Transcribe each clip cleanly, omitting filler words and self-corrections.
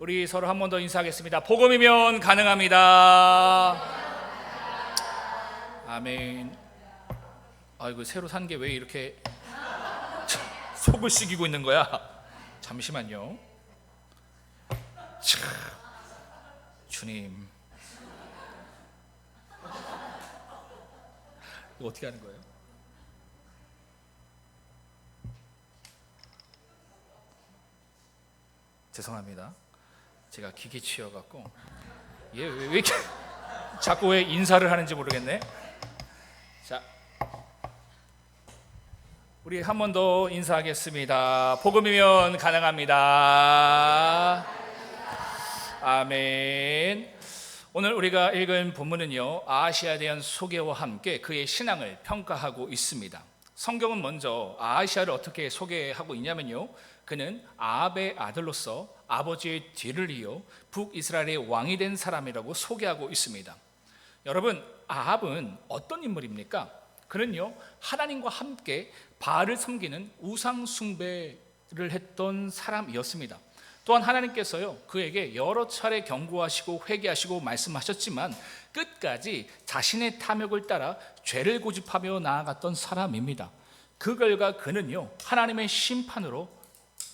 우리 서로 한 번 더 인사하겠습니다. 복음이면 가능합니다. 아멘. 아이고, 새로 산 게 왜 이렇게 속을 썩이고 있는 거야? 잠시만요. 참, 주님, 이거 어떻게 하는 거예요? 죄송합니다. 제가 기계 치여갖고 얘 왜 이렇게 자꾸 왜 인사를 하는지 모르겠네. 자, 우리 한 번 더 인사하겠습니다. 복음이면 가능합니다. 아멘. 오늘 우리가 읽은 본문은요, 아하시아에 대한 소개와 함께 그의 신앙을 평가하고 있습니다. 성경은 먼저 아하시아를 어떻게 소개하고 있냐면요, 그는 아합의 아들로서 아버지의 뒤를 이어 북이스라엘의 왕이 된 사람이라고 소개하고 있습니다. 여러분, 아합은 어떤 인물입니까? 그는요, 하나님과 함께 바알을 섬기는 우상 숭배를 했던 사람이었습니다. 또한 하나님께서요, 그에게 여러 차례 경고하시고 회개하시고 말씀하셨지만 끝까지 자신의 탐욕을 따라 죄를 고집하며 나아갔던 사람입니다. 그 결과 그는요, 하나님의 심판으로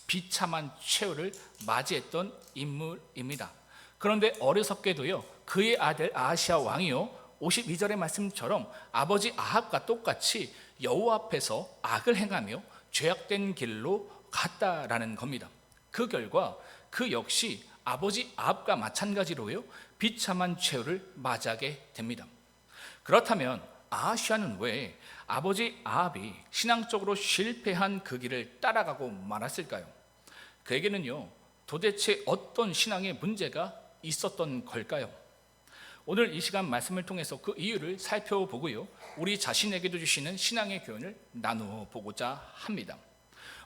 비참한 최후를 맞이했던 인물입니다. 그런데 어리석게도요, 그의 아들 아하시아 왕이요, 52절의 말씀처럼 아버지 아합과 똑같이 여호와 앞에서 악을 행하며 죄악된 길로 갔다라는 겁니다. 그 결과 그 역시 아버지 아합과 마찬가지로요, 비참한 최후를 맞이하게 됩니다. 그렇다면 아하시아는 왜 아버지 아합이 신앙적으로 실패한 그 길을 따라가고 말았을까요? 그에게는요, 도대체 어떤 신앙의 문제가 있었던 걸까요? 오늘 이 시간 말씀을 통해서 그 이유를 살펴보고요, 우리 자신에게도 주시는 신앙의 교훈을 나누어 보고자 합니다.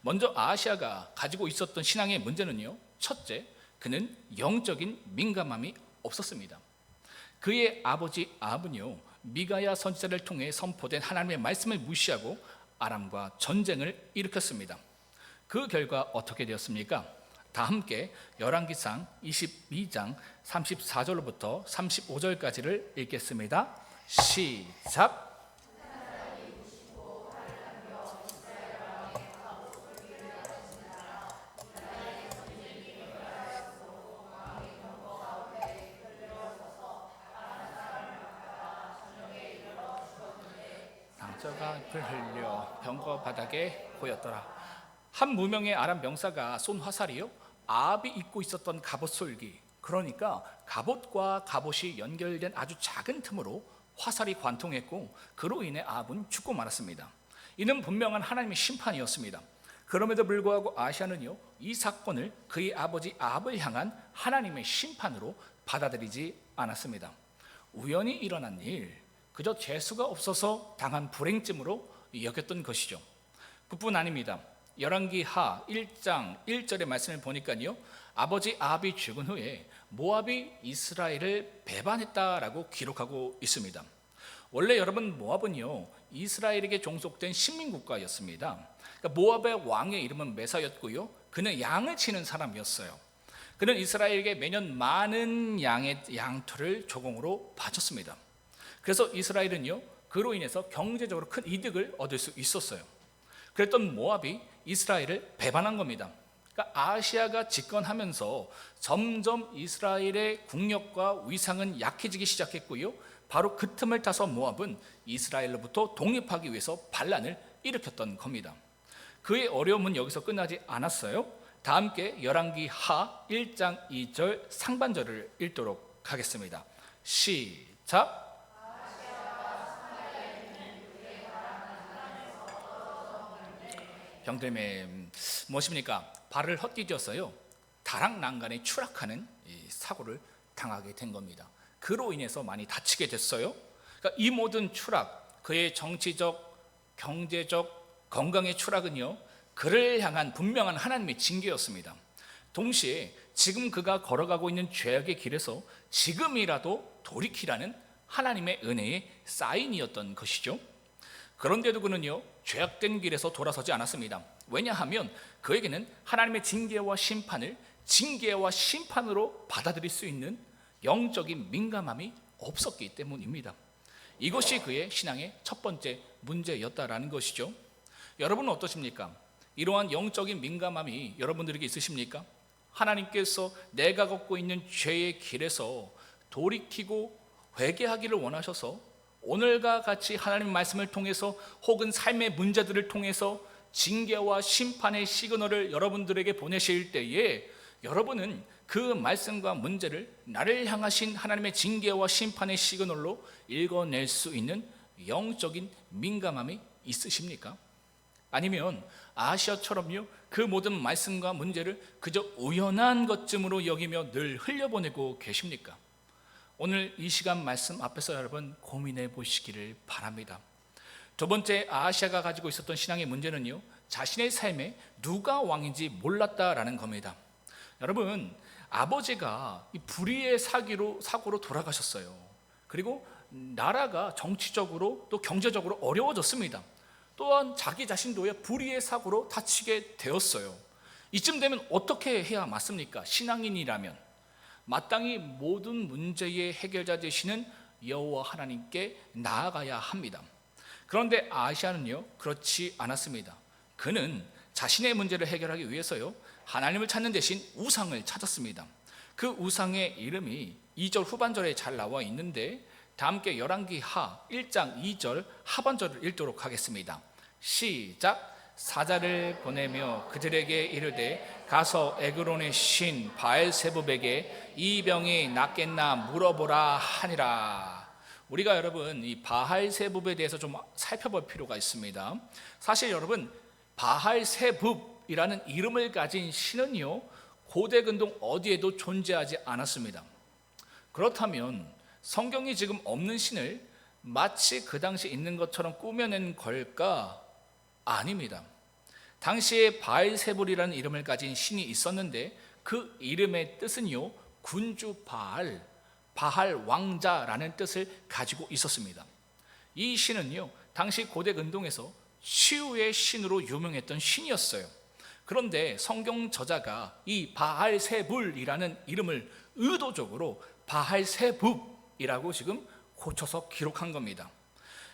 먼저 아하시아가 가지고 있었던 신앙의 문제는요, 첫째, 그는 영적인 민감함이 없었습니다. 그의 아버지 아합은요, 미가야 선지자를 통해 선포된 하나님의 말씀을 무시하고 아람과 전쟁을 일으켰습니다. 그 결과 어떻게 되었습니까? 다 함께 열왕기상 22장 34절로부터 35절까지를 읽겠습니다. 시작. 상처가 잎을 흘려 병거 바닥에 보였더라. 한 무명의 아람 병사가 쏜 화살이요, 아합이 입고 있었던 갑옷 솔기, 그러니까 갑옷과 갑옷이 연결된 아주 작은 틈으로 화살이 관통했고, 그로 인해 아합은 죽고 말았습니다. 이는 분명한 하나님의 심판이었습니다. 그럼에도 불구하고 아하시아는요, 이 사건을 그의 아버지 아합을 향한 하나님의 심판으로 받아들이지 않았습니다. 우연히 일어난 일, 그저 재수가 없어서 당한 불행쯤으로 여겼던 것이죠. 그뿐 아닙니다. 열왕기하 1장 1절의 말씀을 보니까요, 아버지 아합이 죽은 후에 모압이 이스라엘을 배반했다라고 기록하고 있습니다. 원래 여러분, 모압은요, 이스라엘에게 종속된 식민국가였습니다. 그러니까 모압의 왕의 이름은 메사였고요, 그는 양을 치는 사람이었어요. 그는 이스라엘에게 매년 많은 양의 양털을 조공으로 바쳤습니다. 그래서 이스라엘은요, 그로 인해서 경제적으로 큰 이득을 얻을 수 있었어요. 그랬던 모압이 이스라엘을 배반한 겁니다. 그러니까 아하시아가 집권하면서 점점 이스라엘의 국력과 위상은 약해지기 시작했고요, 바로 그 틈을 타서 모압은 이스라엘로부터 독립하기 위해서 반란을 일으켰던 겁니다. 그의 어려움은 여기서 끝나지 않았어요. 다 함께 열왕기하 1장 2절 상반절을 읽도록 하겠습니다. 시작. 병들매 무엇입니까? 발을 헛디뎌서요, 다락난간에 추락하는 사고를 당하게 된 겁니다. 그로 인해서 많이 다치게 됐어요. 그러니까 이 모든 추락, 그의 정치적, 경제적, 건강의 추락은요, 그를 향한 분명한 하나님의 징계였습니다. 동시에 지금 그가 걸어가고 있는 죄악의 길에서 지금이라도 돌이키라는 하나님의 은혜의 사인이었던 것이죠. 그런데도 그는요, 죄악된 길에서 돌아서지 않았습니다. 왜냐하면 그에게는 하나님의 징계와 심판을 징계와 심판으로 받아들일 수 있는 영적인 민감함이 없었기 때문입니다. 이것이 그의 신앙의 첫 번째 문제였다라는 것이죠. 여러분은 어떠십니까? 이러한 영적인 민감함이 여러분들에게 있으십니까? 하나님께서 내가 걷고 있는 죄의 길에서 돌이키고 회개하기를 원하셔서 오늘과 같이 하나님 말씀을 통해서 혹은 삶의 문제들을 통해서 징계와 심판의 시그널을 여러분들에게 보내실 때에 여러분은 그 말씀과 문제를 나를 향하신 하나님의 징계와 심판의 시그널로 읽어낼 수 있는 영적인 민감함이 있으십니까? 아니면 아시아처럼요, 그 모든 말씀과 문제를 그저 우연한 것쯤으로 여기며 늘 흘려보내고 계십니까? 오늘 이 시간 말씀 앞에서 여러분 고민해 보시기를 바랍니다. 두 번째, 아하시아가 가지고 있었던 신앙의 문제는요, 자신의 삶에 누가 왕인지 몰랐다라는 겁니다. 여러분, 아버지가 이 불의의 사고로 돌아가셨어요. 그리고 나라가 정치적으로 또 경제적으로 어려워졌습니다. 또한 자기 자신도의 불의의 사고로 다치게 되었어요. 이쯤 되면 어떻게 해야 맞습니까? 신앙인이라면 마땅히 모든 문제의 해결자 되시는 여호와 하나님께 나아가야 합니다. 그런데 아하시아는요, 그렇지 않았습니다. 그는 자신의 문제를 해결하기 위해서요, 하나님을 찾는 대신 우상을 찾았습니다. 그 우상의 이름이 2절 후반절에 잘 나와 있는데 다 함께 열왕기하 1장 2절 하반절을 읽도록 하겠습니다. 시작. 사자를 보내며 그들에게 이르되 가서 에그론의 신 바알세붑에게 이 병이 낫겠나 물어보라 하니라. 우리가 여러분 이 바알세붑에 대해서 좀 살펴볼 필요가 있습니다. 사실 여러분 바알세붑이라는 이름을 가진 신은요, 고대 근동 어디에도 존재하지 않았습니다. 그렇다면 성경이 지금 없는 신을 마치 그 당시 있는 것처럼 꾸며낸 걸까? 아닙니다. 당시에 바알세불이라는 이름을 가진 신이 있었는데 그 이름의 뜻은요, 군주 바알, 바알 왕자라는 뜻을 가지고 있었습니다. 이 신은요, 당시 고대 근동에서 치유의 신으로 유명했던 신이었어요. 그런데 성경 저자가 이 바알세불이라는 이름을 의도적으로 바알세붑이라고 지금 고쳐서 기록한 겁니다.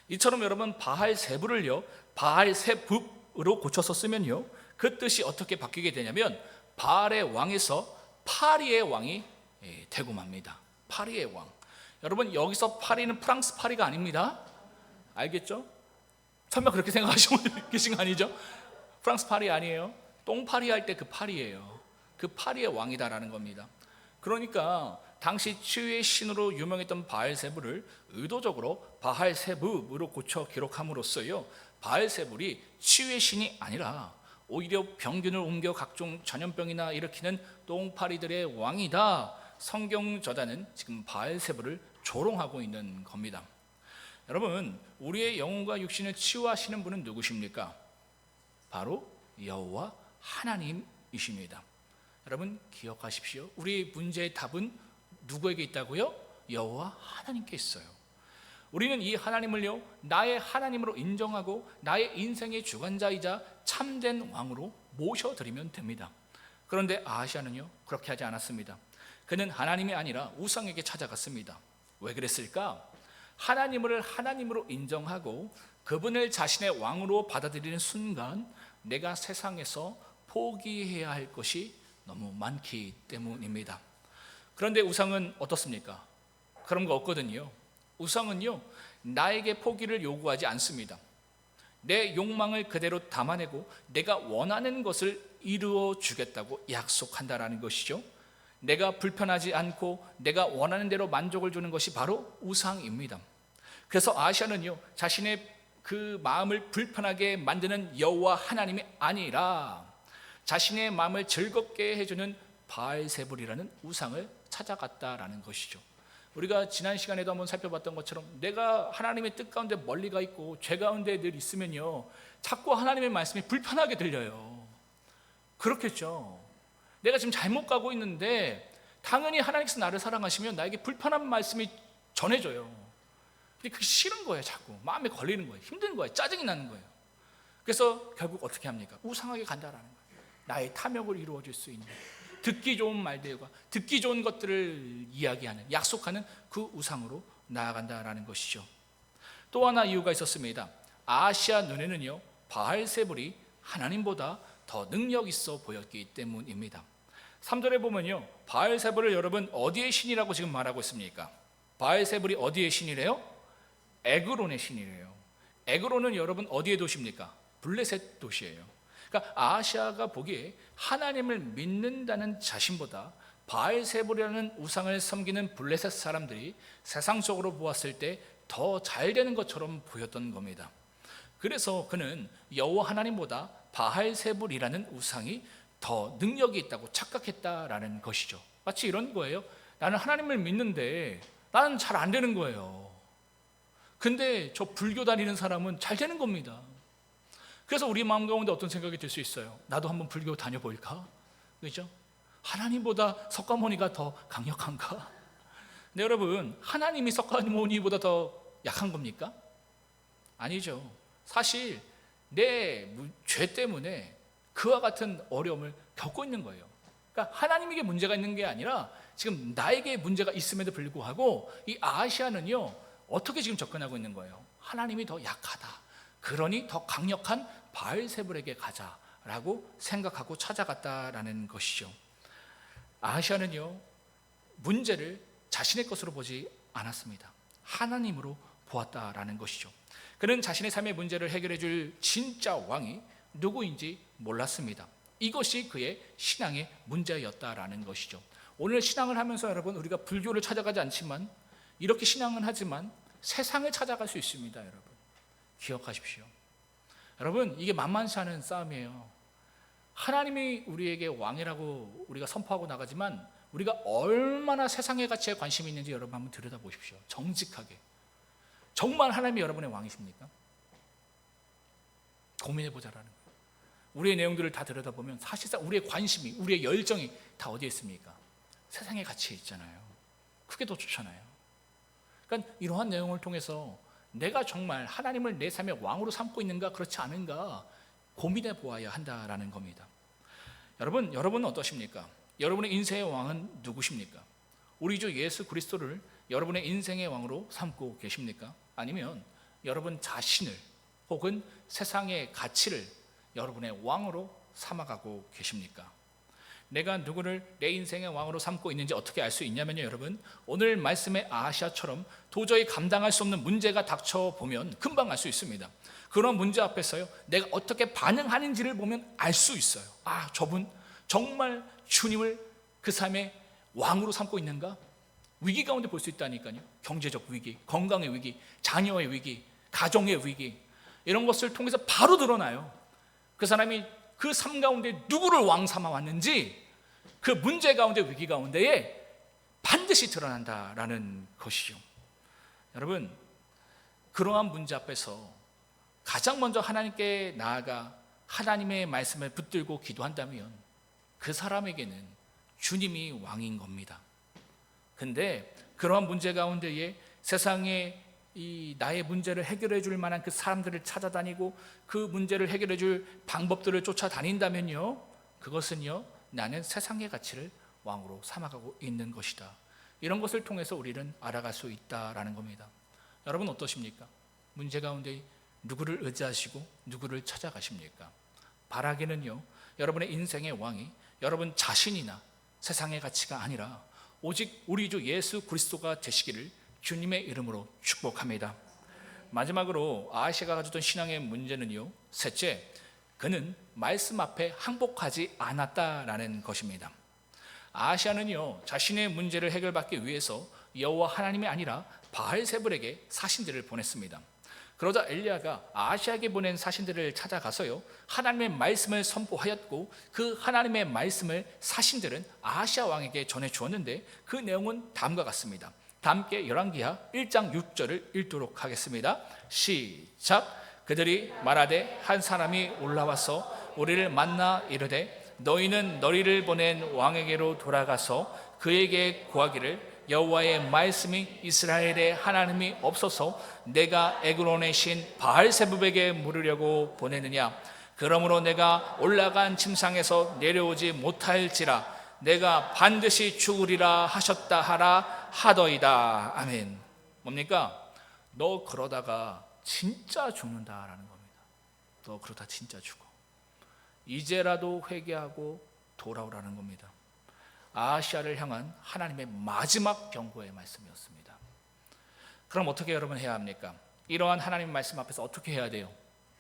이처럼 여러분 바알세불을요 바알세붑으로 고쳐서 쓰면요, 그 뜻이 어떻게 바뀌게 되냐면 바알의 왕에서 파리의 왕이 되고 맙니다. 파리의 왕. 여러분 여기서 파리는 프랑스 파리가 아닙니다. 알겠죠? 설마 그렇게 생각하시고 계신 거 아니죠? 프랑스 파리 아니에요. 똥파리 할 때 그 파리예요. 그 파리의 왕이다라는 겁니다. 그러니까 당시 치유의 신으로 유명했던 바알세불을 의도적으로 바알세붑으로 고쳐 기록함으로써요, 바알세불이 치유의 신이 아니라 오히려 병균을 옮겨 각종 전염병이나 일으키는 똥파리들의 왕이다. 성경 저자는 지금 바알세불을 조롱하고 있는 겁니다. 여러분, 우리의 영혼과 육신을 치유하시는 분은 누구십니까? 바로 여호와 하나님이십니다. 여러분 기억하십시오. 우리 문제의 답은 누구에게 있다고요? 여호와 하나님께 있어요. 우리는 이 하나님을요, 나의 하나님으로 인정하고 나의 인생의 주관자이자 참된 왕으로 모셔드리면 됩니다. 그런데 아하시아는요, 그렇게 하지 않았습니다. 그는 하나님이 아니라 우상에게 찾아갔습니다. 왜 그랬을까? 하나님을 하나님으로 인정하고 그분을 자신의 왕으로 받아들이는 순간 내가 세상에서 포기해야 할 것이 너무 많기 때문입니다. 그런데 우상은 어떻습니까? 그런 거 없거든요. 우상은요, 나에게 포기를 요구하지 않습니다. 내 욕망을 그대로 담아내고 내가 원하는 것을 이루어 주겠다고 약속한다라는 것이죠. 내가 불편하지 않고 내가 원하는 대로 만족을 주는 것이 바로 우상입니다. 그래서 아하시아는요, 자신의 그 마음을 불편하게 만드는 여호와 하나님이 아니라 자신의 마음을 즐겁게 해주는 바알세불이라는 우상을 찾아갔다라는 것이죠. 우리가 지난 시간에도 한번 살펴봤던 것처럼 내가 하나님의 뜻 가운데 멀리 가 있고 죄 가운데 늘 있으면요, 자꾸 하나님의 말씀이 불편하게 들려요. 그렇겠죠. 내가 지금 잘못 가고 있는데 당연히 하나님께서 나를 사랑하시면 나에게 불편한 말씀이 전해져요. 근데 그게 싫은 거예요. 자꾸 마음에 걸리는 거예요. 힘든 거예요. 짜증이 나는 거예요. 그래서 결국 어떻게 합니까? 우상하게 간다라는 거예요. 나의 탐욕을 이루어질 수 있는, 듣기 좋은 말들과 듣기 좋은 것들을 이야기하는, 약속하는 그 우상으로 나아간다라는 것이죠. 또 하나 이유가 있었습니다. 아하시아 눈에는요, 바알세불이 하나님보다 더 능력 있어 보였기 때문입니다. 3절에 보면요, 바알세불을 여러분 어디의 신이라고 지금 말하고 있습니까? 바알세불이 어디의 신이래요? 에그론의 신이래요. 에그론은 여러분 어디의 도시입니까? 블레셋 도시예요. 그러니까 아하시아가 보기에 하나님을 믿는다는 자신보다 바알세불이라는 우상을 섬기는 블레셋 사람들이 세상적으로 보았을 때 더 잘 되는 것처럼 보였던 겁니다. 그래서 그는 여호와 하나님보다 바알세불이라는 우상이 더 능력이 있다고 착각했다라는 것이죠. 마치 이런 거예요. 나는 하나님을 믿는데 나는 잘 안 되는 거예요. 근데 저 불교 다니는 사람은 잘 되는 겁니다. 그래서 우리 마음 가운데 어떤 생각이 들 수 있어요? 나도 한번 불교 다녀볼까? 그죠? 하나님보다 석가모니가 더 강력한가? 근데 여러분, 하나님이 석가모니보다 더 약한 겁니까? 아니죠. 사실 내 죄 때문에 그와 같은 어려움을 겪고 있는 거예요. 그러니까 하나님에게 문제가 있는 게 아니라 지금 나에게 문제가 있음에도 불구하고 이 아하시아는요, 어떻게 지금 접근하고 있는 거예요? 하나님이 더 약하다, 그러니 더 강력한 바알세불에게 가자라고 생각하고 찾아갔다라는 것이죠. 아하시아는요, 문제를 자신의 것으로 보지 않았습니다. 하나님으로 보았다라는 것이죠. 그는 자신의 삶의 문제를 해결해 줄 진짜 왕이 누구인지 몰랐습니다. 이것이 그의 신앙의 문제였다라는 것이죠. 오늘 신앙을 하면서 여러분, 우리가 불교를 찾아가지 않지만 이렇게 신앙은 하지만 세상을 찾아갈 수 있습니다. 여러분, 기억하십시오. 여러분, 이게 만만치 않은 싸움이에요. 하나님이 우리에게 왕이라고 우리가 선포하고 나가지만 우리가 얼마나 세상의 가치에 관심이 있는지 여러분 한번 들여다보십시오. 정직하게. 정말 하나님이 여러분의 왕이십니까? 고민해보자라는 거예요. 우리의 내용들을 다 들여다보면 사실상 우리의 관심이, 우리의 열정이 다 어디에 있습니까? 세상의 가치에 있잖아요. 그게 더 좋잖아요. 그러니까 이러한 내용을 통해서 내가 정말 하나님을 내 삶의 왕으로 삼고 있는가 그렇지 않은가 고민해 보아야 한다라는 겁니다. 여러분은 어떠십니까? 여러분의 인생의 왕은 누구십니까? 우리 주 예수 그리스도를 여러분의 인생의 왕으로 삼고 계십니까? 아니면 여러분 자신을 혹은 세상의 가치를 여러분의 왕으로 삼아가고 계십니까? 내가 누구를 내 인생의 왕으로 삼고 있는지 어떻게 알 수 있냐면요, 여러분, 오늘 말씀의 아하시아처럼 도저히 감당할 수 없는 문제가 닥쳐보면 금방 알 수 있습니다. 그런 문제 앞에서요, 내가 어떻게 반응하는지를 보면 알 수 있어요. 아, 저분 정말 주님을 그 삶의 왕으로 삼고 있는가? 위기 가운데 볼 수 있다니까요. 경제적 위기, 건강의 위기, 자녀의 위기, 가정의 위기, 이런 것을 통해서 바로 드러나요. 그 사람이 그 삶 가운데 누구를 왕 삼아 왔는지 그 문제 가운데, 위기 가운데에 반드시 드러난다라는 것이죠. 여러분, 그러한 문제 앞에서 가장 먼저 하나님께 나아가 하나님의 말씀을 붙들고 기도한다면 그 사람에게는 주님이 왕인 겁니다. 근데 그러한 문제 가운데에 세상에 이 나의 문제를 해결해 줄 만한 그 사람들을 찾아다니고 그 문제를 해결해 줄 방법들을 쫓아다닌다면요, 그것은요, 나는 세상의 가치를 왕으로 삼아가고 있는 것이다. 이런 것을 통해서 우리는 알아갈 수 있다라는 겁니다. 여러분 어떠십니까? 문제 가운데 누구를 의지하시고 누구를 찾아가십니까? 바라기는요, 여러분의 인생의 왕이 여러분 자신이나 세상의 가치가 아니라 오직 우리 주 예수 그리스도가 되시기를 주님의 이름으로 축복합니다. 마지막으로 아하시아가 가졌던 신앙의 문제는요, 셋째, 그는 말씀 앞에 항복하지 않았다라는 것입니다. 아하시아는요, 자신의 문제를 해결받기 위해서 여호와 하나님이 아니라 바알세불에게 사신들을 보냈습니다. 그러자 엘리야가 아하시아에게 보낸 사신들을 찾아가서요, 하나님의 말씀을 선포하였고 그 하나님의 말씀을 사신들은 아하시아 왕에게 전해 주었는데 그 내용은 다음과 같습니다. 다 함께 열왕기하 1장 6절을 읽도록 하겠습니다. 시작. 그들이 말하되 한 사람이 올라와서 우리를 만나 이르되 너희는 너희를 보낸 왕에게로 돌아가서 그에게 구하기를 여호와의 말씀이 이스라엘의 하나님이 없어서 내가 에그론의 신 바알세불에게 물으려고 보내느냐. 그러므로 내가 올라간 침상에서 내려오지 못할지라 내가 반드시 죽으리라 하셨다 하라 하더이다. 아멘. 뭡니까? 너 그러다가 진짜 죽는다라는 겁니다. 너 그러다 진짜 죽어. 이제라도 회개하고 돌아오라는 겁니다. 아하시아를 향한 하나님의 마지막 경고의 말씀이었습니다. 그럼 어떻게 여러분 해야 합니까? 이러한 하나님의 말씀 앞에서 어떻게 해야 돼요?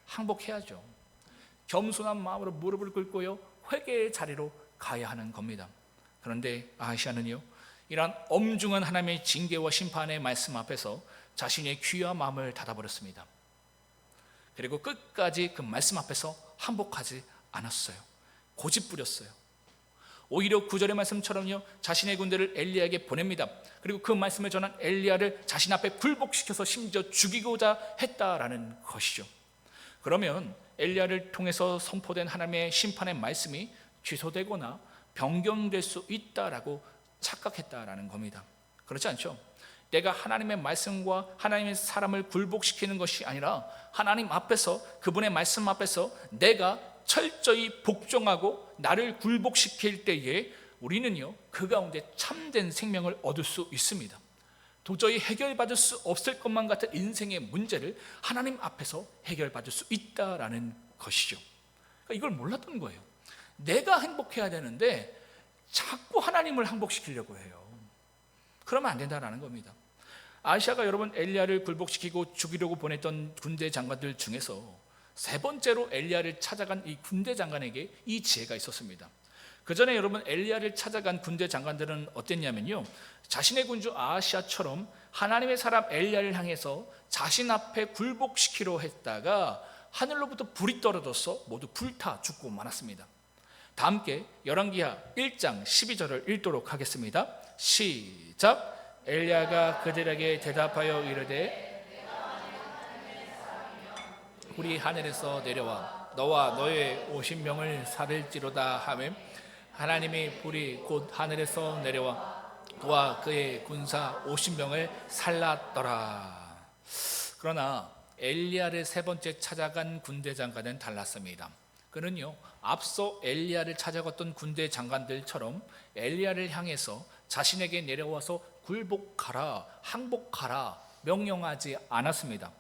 항복해야죠. 겸손한 마음으로 무릎을 꿇고요, 회개의 자리로 가야 하는 겁니다. 그런데 아하시아는요, 이러한 엄중한 하나님의 징계와 심판의 말씀 앞에서 자신의 귀와 마음을 닫아버렸습니다. 그리고 끝까지 그 말씀 앞에서 항복하지 않았어요. 고집부렸어요. 오히려 9절의 말씀처럼요, 자신의 군대를 엘리야에게 보냅니다. 그리고 그 말씀을 전한 엘리야를 자신 앞에 굴복시켜서 심지어 죽이고자 했다라는 것이죠. 그러면 엘리야를 통해서 선포된 하나님의 심판의 말씀이 취소되거나 변경될 수 있다라고 착각했다라는 겁니다. 그렇지 않죠? 내가 하나님의 말씀과 하나님의 사람을 굴복시키는 것이 아니라 하나님 앞에서, 그분의 말씀 앞에서 내가 철저히 복종하고 나를 굴복시킬 때에 우리는요, 그 가운데 참된 생명을 얻을 수 있습니다. 도저히 해결받을 수 없을 것만 같은 인생의 문제를 하나님 앞에서 해결받을 수 있다라는 것이죠. 그러니까 이걸 몰랐던 거예요. 내가 행복해야 되는데 자꾸 하나님을 항복시키려고 해요. 그러면 안 된다라는 겁니다. 아하시아가 여러분 엘리야를 굴복시키고 죽이려고 보냈던 군대 장관들 중에서 세 번째로 엘리야를 찾아간 이 군대 장관에게 이 지혜가 있었습니다. 그 전에 여러분 엘리야를 찾아간 군대 장관들은 어땠냐면요, 자신의 군주 아하시아처럼 하나님의 사람 엘리야를 향해서 자신 앞에 굴복시키려 했다가 하늘로부터 불이 떨어져서 모두 불타 죽고 말았습니다. 다 함께 열왕기하 1장 12절을 읽도록 하겠습니다. 시작. 엘리야가 그들에게 대답하여 이르되 불이 하늘에서 내려와 너와 너의 50명을 살릴지로다 하매 하나님이 불이 곧 하늘에서 내려와 그와 그의 군사 50명을 살랐더라. 그러나 엘리야를 세 번째 찾아간 군대 장관은 달랐습니다. 그는요, 앞서 엘리야를 찾아갔던 군대 장관들처럼 엘리야를 향해서 자신에게 내려와서 굴복하라, 항복하라 명령하지 않았습니다.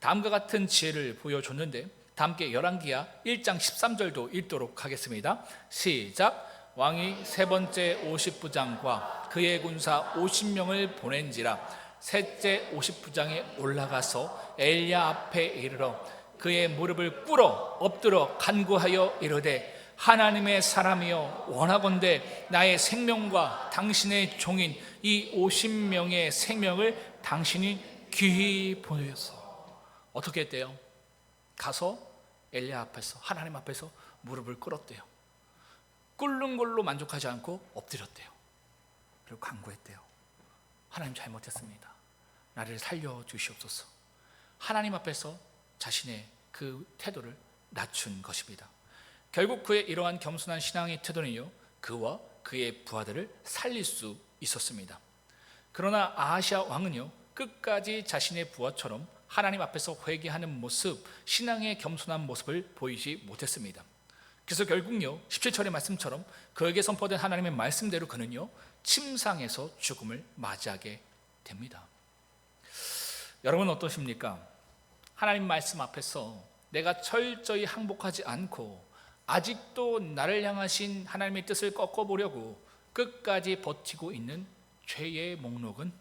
다음과 같은 지혜를 보여줬는데 다 함께 열왕기하 1장 13절도 읽도록 하겠습니다. 시작. 왕이 세 번째 50부장과 그의 군사 50명을 보낸지라 셋째 50부장에 올라가서 엘리야 앞에 이르러 그의 무릎을 꿇어 엎드려 간구하여 이르되 하나님의 사람이여 원하건대 나의 생명과 당신의 종인 이 50명의 생명을 당신이 귀히 보내소서. 어떻게 했대요? 가서 엘리야 앞에서, 하나님 앞에서 무릎을 꿇었대요. 꿇는 걸로 만족하지 않고 엎드렸대요. 그리고 간구했대요. 하나님 잘못했습니다. 나를 살려주시옵소서. 하나님 앞에서 자신의 그 태도를 낮춘 것입니다. 결국 그의 이러한 겸손한 신앙의 태도는요, 그와 그의 부하들을 살릴 수 있었습니다. 그러나 아하시아 왕은요, 끝까지 자신의 부하처럼 하나님 앞에서 회개하는 모습, 신앙의 겸손한 모습을 보이지 못했습니다. 그래서 결국요, 17절의 말씀처럼 그에게 선포된 하나님의 말씀대로 그는요, 침상에서 죽음을 맞이하게 됩니다. 여러분 어떠십니까? 하나님 말씀 앞에서 내가 철저히 항복하지 않고 아직도 나를 향하신 하나님의 뜻을 꺾어보려고 끝까지 버티고 있는 죄의 목록은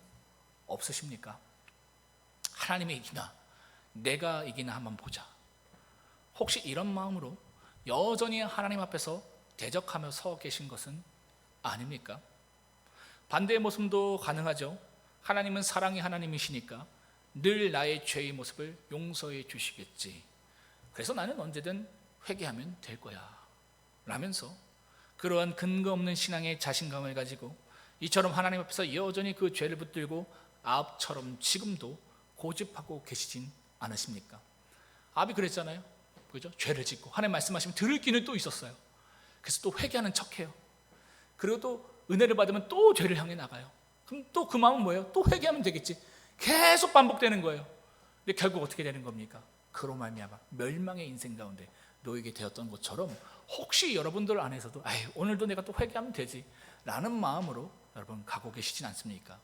없으십니까? 하나님이 이기나 내가 이기나 한번 보자. 혹시 이런 마음으로 여전히 하나님 앞에서 대적하며 서 계신 것은 아닙니까? 반대의 모습도 가능하죠. 하나님은 사랑의 하나님이시니까 늘 나의 죄의 모습을 용서해 주시겠지. 그래서 나는 언제든 회개하면 될 거야 라면서 그러한 근거 없는 신앙의 자신감을 가지고 이처럼 하나님 앞에서 여전히 그 죄를 붙들고 아합처럼 지금도 고집하고 계시진 않으십니까? 아합이 그랬잖아요. 그죠? 죄를 짓고 하나님 말씀하시면 들을 기는 또 있었어요. 그래서 또 회개하는 척해요. 그리고 또 은혜를 받으면 또 죄를 향해 나가요. 그럼 또 그 마음은 뭐예요? 또 회개하면 되겠지. 계속 반복되는 거예요. 근데 결국 어떻게 되는 겁니까? 그로 말미암아 멸망의 인생 가운데 놓이게 되었던 것처럼 혹시 여러분들 안에서도 오늘도 내가 또 회개하면 되지 라는 마음으로 여러분 가고 계시진 않습니까?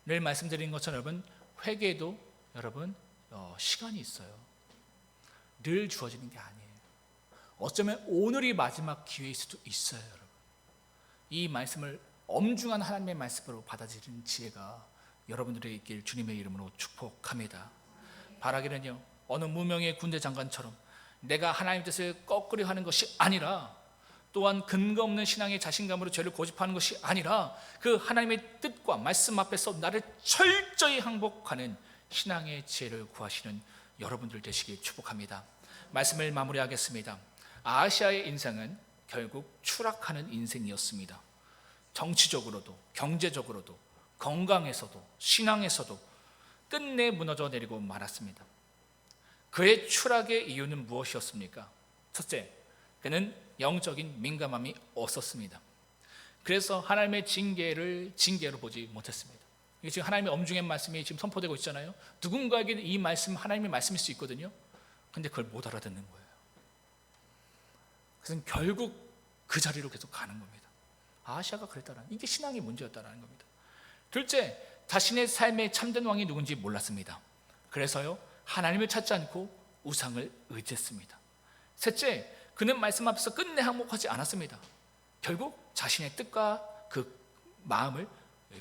늘 말씀드린 것처럼 여러분, 회개도 여러분 시간이 있어요. 늘 주어지는 게 아니에요. 어쩌면 오늘이 마지막 기회일 수도 있어요. 여러분, 이 말씀을 엄중한 하나님의 말씀으로 받아들이는 지혜가 여러분들에게 있길 주님의 이름으로 축복합니다. 바라기는요, 어느 무명의 군대 장관처럼 내가 하나님 뜻을 거꾸로 하는 것이 아니라, 또한 근거 없는 신앙의 자신감으로 죄를 고집하는 것이 아니라, 그 하나님의 뜻과 말씀 앞에서 나를 철저히 항복하는 신앙의 지혜를 구하시는 여러분들 되시길 축복합니다. 말씀을 마무리하겠습니다. 아하시아의 인생은 결국 추락하는 인생이었습니다. 정치적으로도, 경제적으로도, 건강에서도, 신앙에서도 끝내 무너져 내리고 말았습니다. 그의 추락의 이유는 무엇이었습니까? 첫째, 그는 영적인 민감함이 없었습니다. 그래서 하나님의 징계로 보지 못했습니다. 이게 지금 하나님의 엄중한 말씀이 지금 선포되고 있잖아요. 누군가에게는 이 말씀 하나님의 말씀일 수 있거든요. 근데 그걸 못 알아듣는 거예요. 그래서 결국 그 자리로 계속 가는 겁니다. 아하시아가 그랬다라는, 이게 신앙의 문제였다라는 겁니다. 둘째, 자신의 삶의 참된 왕이 누군지 몰랐습니다. 그래서요, 하나님을 찾지 않고 우상을 의지했습니다. 셋째, 그는 말씀 앞에서 끝내 항복하지 않았습니다. 결국 자신의 뜻과 그 마음을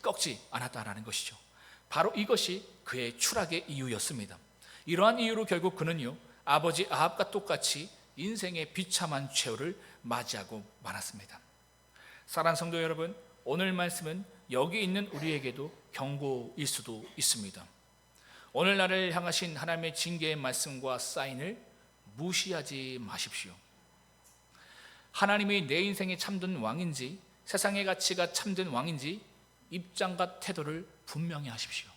꺾지 않았다라는 것이죠. 바로 이것이 그의 추락의 이유였습니다. 이러한 이유로 결국 그는요, 아버지 아합과 똑같이 인생의 비참한 최후를 맞이하고 말았습니다. 사랑하는 성도 여러분, 오늘 말씀은 여기 있는 우리에게도 경고일 수도 있습니다. 오늘 나를 향하신 하나님의 징계의 말씀과 사인을 무시하지 마십시오. 하나님이 내 인생의 참된 왕인지, 세상의 가치가 참된 왕인지 입장과 태도를 분명히 하십시오.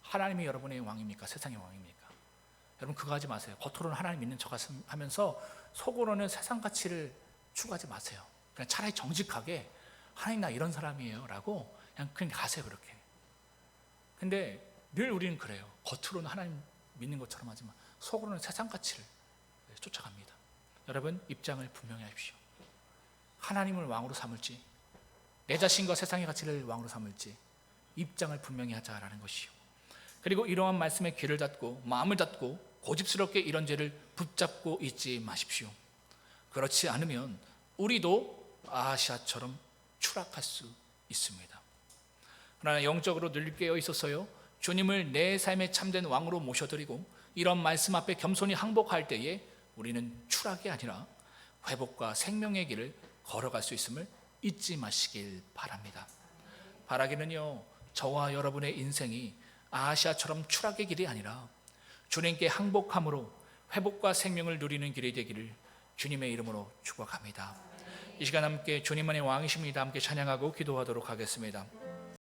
하나님이 여러분의 왕입니까? 세상의 왕입니까? 여러분, 그거 하지 마세요. 겉으로는 하나님 믿는 척 하면서 속으로는 세상 가치를 추구하지 마세요. 그냥 차라리 정직하게 하나님, 나 이런 사람이에요 라고 그냥 가세요. 그렇게. 근데 늘 우리는 그래요. 겉으로는 하나님 믿는 것처럼 하지만 속으로는 세상 가치를 쫓아갑니다. 여러분, 입장을 분명히 하십시오. 하나님을 왕으로 삼을지, 내 자신과 세상의 가치를 왕으로 삼을지 입장을 분명히 하자라는 것이요. 그리고 이러한 말씀에 귀를 닫고 마음을 닫고 고집스럽게 이런 죄를 붙잡고 있지 마십시오. 그렇지 않으면 우리도 아하시아처럼 추락할 수 있습니다. 그러나 영적으로 늘 깨어 있어서요, 주님을 내 삶의 참된 왕으로 모셔드리고 이런 말씀 앞에 겸손히 항복할 때에 우리는 추락이 아니라 회복과 생명의 길을 걸어갈 수 있음을 잊지 마시길 바랍니다. 바라기는요, 저와 여러분의 인생이 아하시아처럼 추락의 길이 아니라 주님께 항복함으로 회복과 생명을 누리는 길이 되기를 주님의 이름으로 축복합니다. 이 시간 함께 주님만의 왕이십니다 함께 찬양하고 기도하도록 하겠습니다.